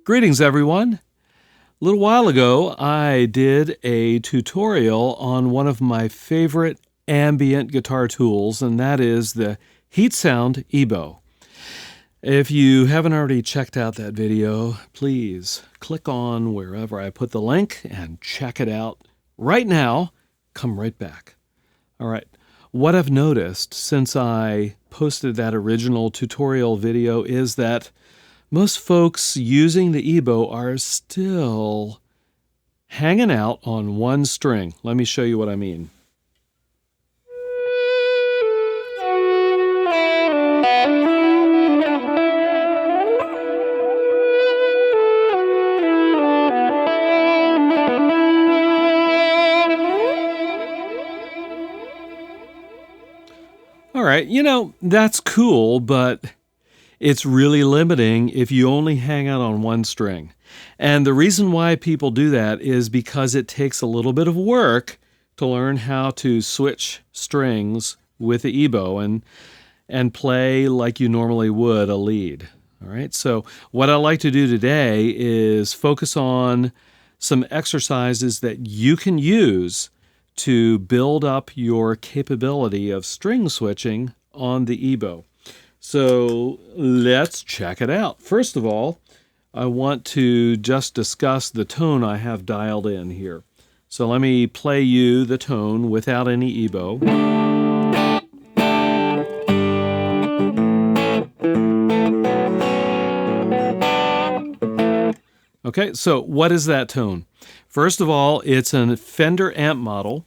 Greetings, everyone. A little while ago, I did a tutorial on one of my favorite ambient guitar tools, and that is the Heet Sound EBow. If you haven't already checked out that video, please click on wherever I put the link and check it out right now. Come right back. All right. What I've noticed since I posted that original tutorial video is that most folks using the EBow are still hanging out on one string. Let me show you what I mean. All right, that's cool, but it's really limiting if you only hang out on one string. And the reason why people do that is because it takes a little bit of work to learn how to switch strings with the EBow and play like you normally would a lead. All right, so what I'd like to do today is focus on some exercises that you can use to build up your capability of string switching on the EBow. So let's check it out. First of all, I want to just discuss the tone I have dialed in here. So let me play you the tone without any EBow. Okay, so what is that tone? First of all, it's a Fender amp model.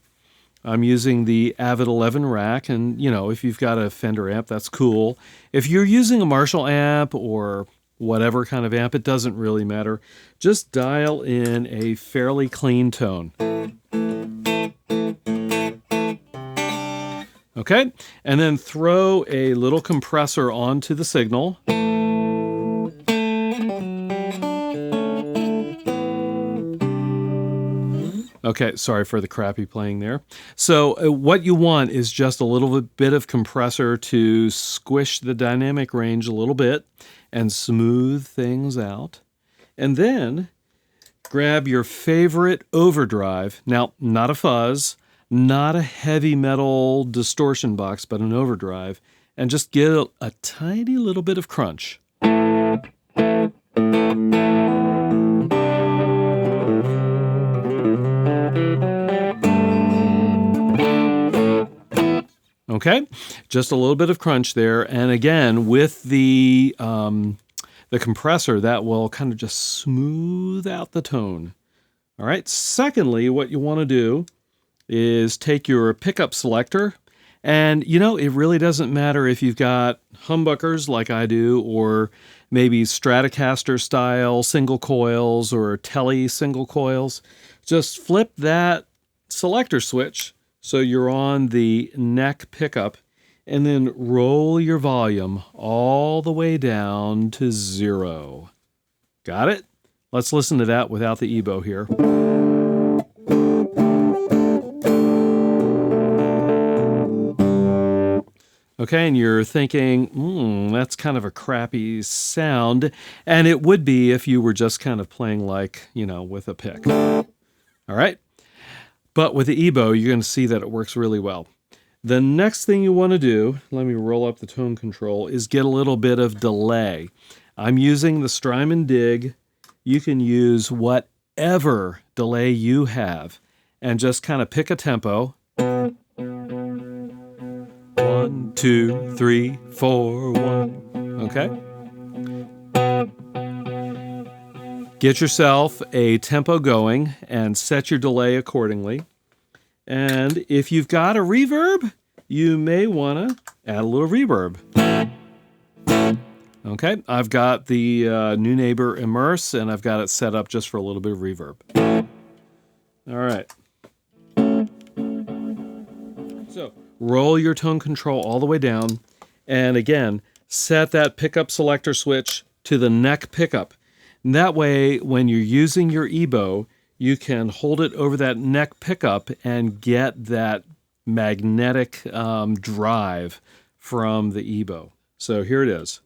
I'm using the Avid 11 rack, and if you've got a Fender amp, that's cool. If you're using a Marshall amp or whatever kind of amp, it doesn't really matter. Just dial in a fairly clean tone. Okay, and then throw a little compressor onto the signal. Okay, sorry for the crappy playing there. So what you want is just a little bit of compressor to squish the dynamic range a little bit and smooth things out. And then grab your favorite overdrive. Now, not a fuzz, not a heavy metal distortion box, but an overdrive. And just get a tiny little bit of crunch. Okay, just a little bit of crunch there, and again with the compressor, that will kind of just smooth out the tone. All right. Secondly, what you want to do is take your pickup selector, and it really doesn't matter if you've got humbuckers like I do, or maybe Stratocaster style single coils or Tele single coils. Just flip that selector switch so you're on the neck pickup, and then roll your volume all the way down to 0. Got it? Let's listen to that without the EBow here. Okay, and you're thinking, that's kind of a crappy sound, and it would be if you were just kind of playing like, with a pick. All right? But with the EBow, you're going to see that it works really well. The next thing you want to do, let me roll up the tone control, is get a little bit of delay. I'm using the Strymon Dig. You can use whatever delay you have and just kind of pick a tempo. 1, 2, 3, 4, 1. Okay? Get yourself a tempo going and set your delay accordingly. And if you've got a reverb, you may want to add a little reverb. Okay, I've got the Neunaber Immerse, and I've got it set up just for a little bit of reverb. All right. So roll your tone control all the way down. And again, set that pickup selector switch to the neck pickup. And that way, when you're using your EBow, you can hold it over that neck pickup and get that magnetic drive from the EBow. So here it is.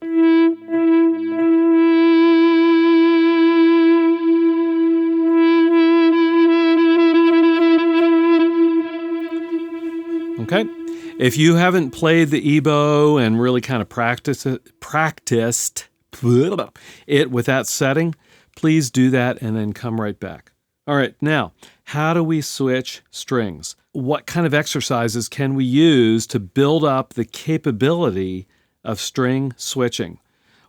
If you haven't played the EBow and really kind of practiced it with that setting, please do that and then come right back. All right, now, how do we switch strings? What kind of exercises can we use to build up the capability of string switching?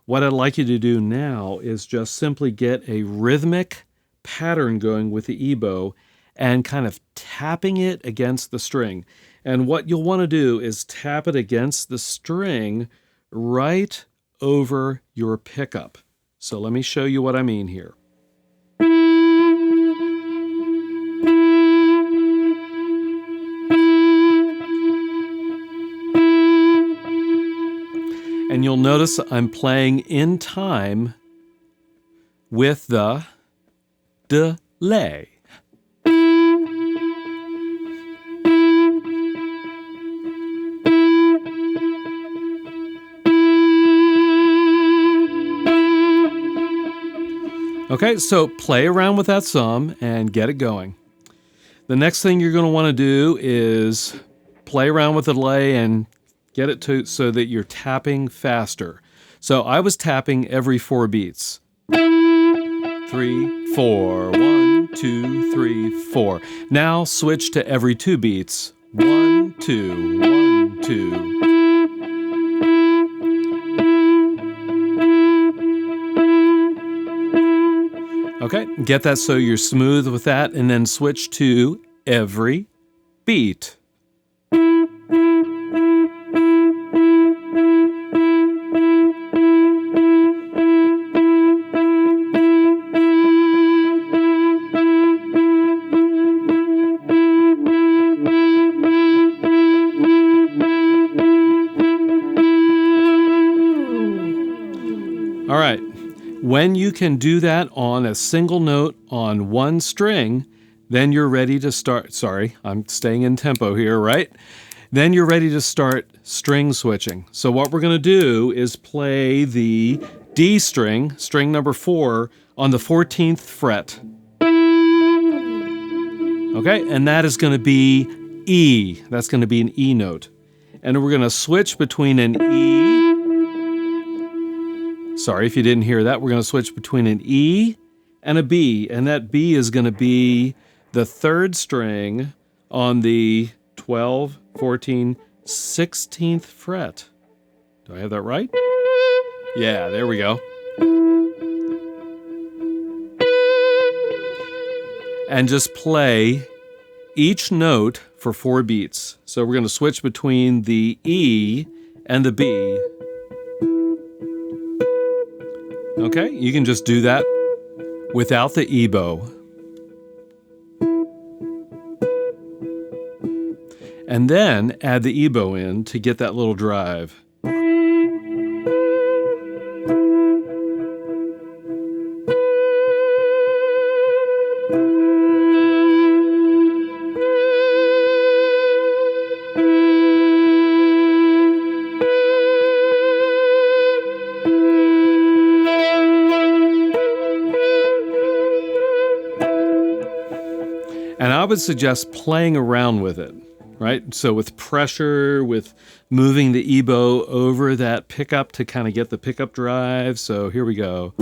What I'd like you to do now is just simply get a rhythmic pattern going with the EBow and kind of tapping it against the string. And what you'll want to do is tap it against the string right over your pickup. So let me show you what I mean here. And you'll notice I'm playing in time with the delay. Okay, so play around with that some and get it going. The next thing you're going to want to do is play around with the delay and get it to so that you're tapping faster. So I was tapping every 4 beats. 3, 4, 1, 2, 3, 4. Now switch to every 2 beats. 1, 2, 1, 2. Okay, get that so you're smooth with that, and then switch to every beat. All right. When you can do that on a single note on one string, then you're ready to start. Sorry, I'm staying in tempo here, right? Then you're ready to start string switching. So what we're going to do is play the D string, string number 4, on the 14th fret. Okay, and that is going to be E. That's going to be an E note. And we're going to switch between an E. Sorry if you didn't hear that. We're going to switch between an E and a B. And that B is going to be the 3rd string on the 12, 14, 16th fret. Do I have that right? Yeah, there we go. And just play each note for 4 beats. So we're going to switch between the E and the B. Okay, you can just do that without the EBow. And then add the EBow in to get that little drive. And I would suggest playing around with it, right? So with pressure, with moving the EBow over that pickup to kind of get the pickup drive. So here we go.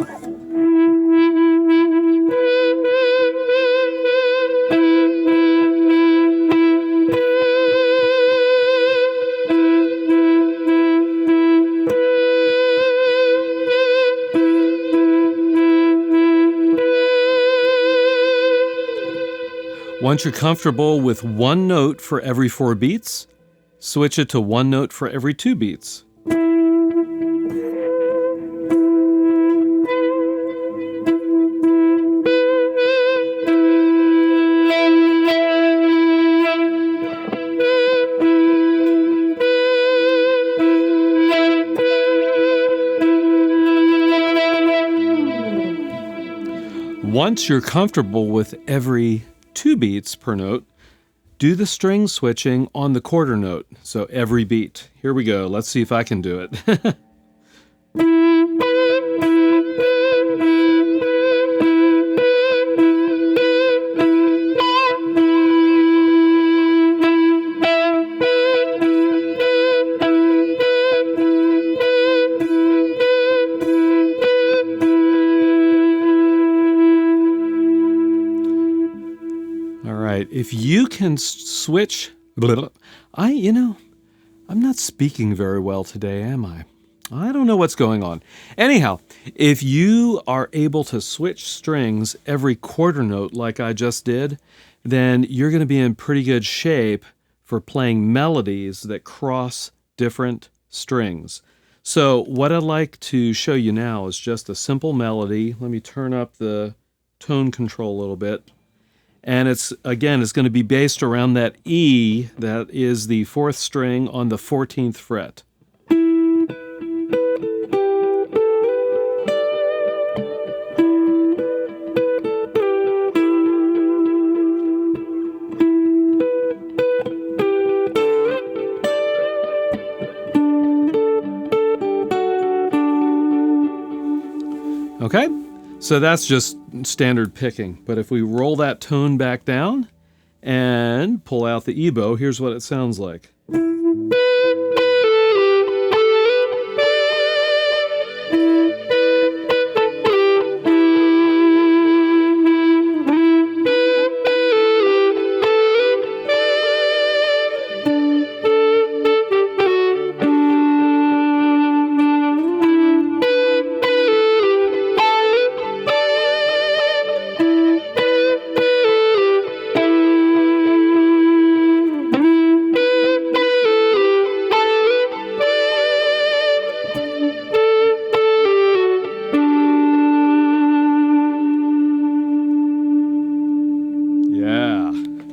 Once you're comfortable with one note for every 4 beats, switch it to one note for every 2 beats. Once you're comfortable with every 2 beats per note, do the string switching on the quarter note. So every beat. Here we go. Let's see if I can do it. right, if you can switch... I'm not speaking very well today, am I? I don't know what's going on. Anyhow, if you are able to switch strings every quarter note like I just did, then you're going to be in pretty good shape for playing melodies that cross different strings. So what I'd like to show you now is just a simple melody. Let me turn up the tone control a little bit. And it's going to be based around that E, that is the 4th string on the 14th fret. Okay, so that's just standard picking. But if we roll that tone back down and pull out the EBow, here's what it sounds like.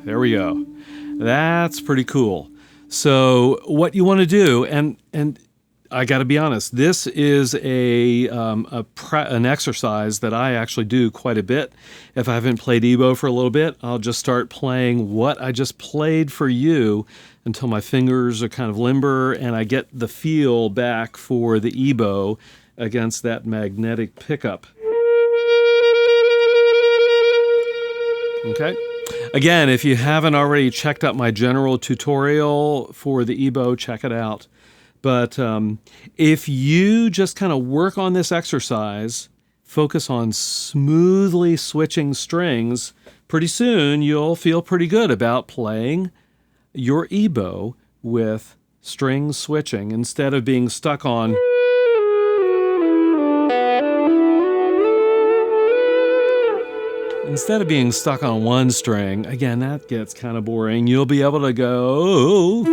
There we go. That's pretty cool. So what you want to do, and I got to be honest, this is an exercise that I actually do quite a bit. If I haven't played EBow for a little bit, I'll just start playing what I just played for you until my fingers are kind of limber and I get the feel back for the EBow against that magnetic pickup. Okay. Again, if you haven't already checked out my general tutorial for the EBow, check it out. But if you just kind of work on this exercise, focus on smoothly switching strings, pretty soon you'll feel pretty good about playing your EBow with string switching instead of being stuck on... Instead of being stuck on one string, again, that gets kind of boring. You'll be able to go...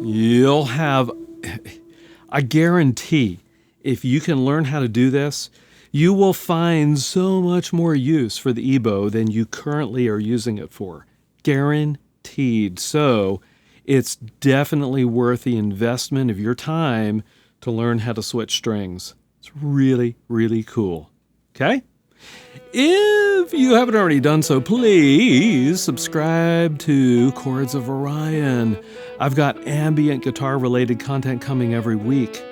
You'll have, I guarantee, if you can learn how to do this, you will find so much more use for the EBow than you currently are using it for. Guaranteed. So it's definitely worth the investment of your time to learn how to switch strings. It's really, really cool. Okay? If you haven't already done so, please subscribe to Chords of Orion. I've got ambient guitar-related content coming every week.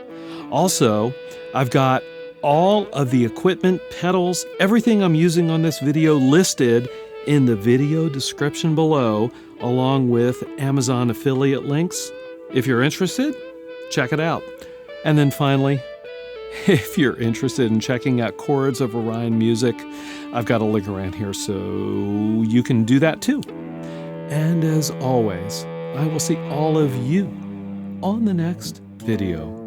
Also, I've got all of the equipment, pedals, everything I'm using on this video listed in the video description below, along with Amazon affiliate links. If you're interested, check it out. And then finally, if you're interested in checking out Chords of Orion music, I've got a link around here so you can do that too. And as always, I will see all of you on the next video.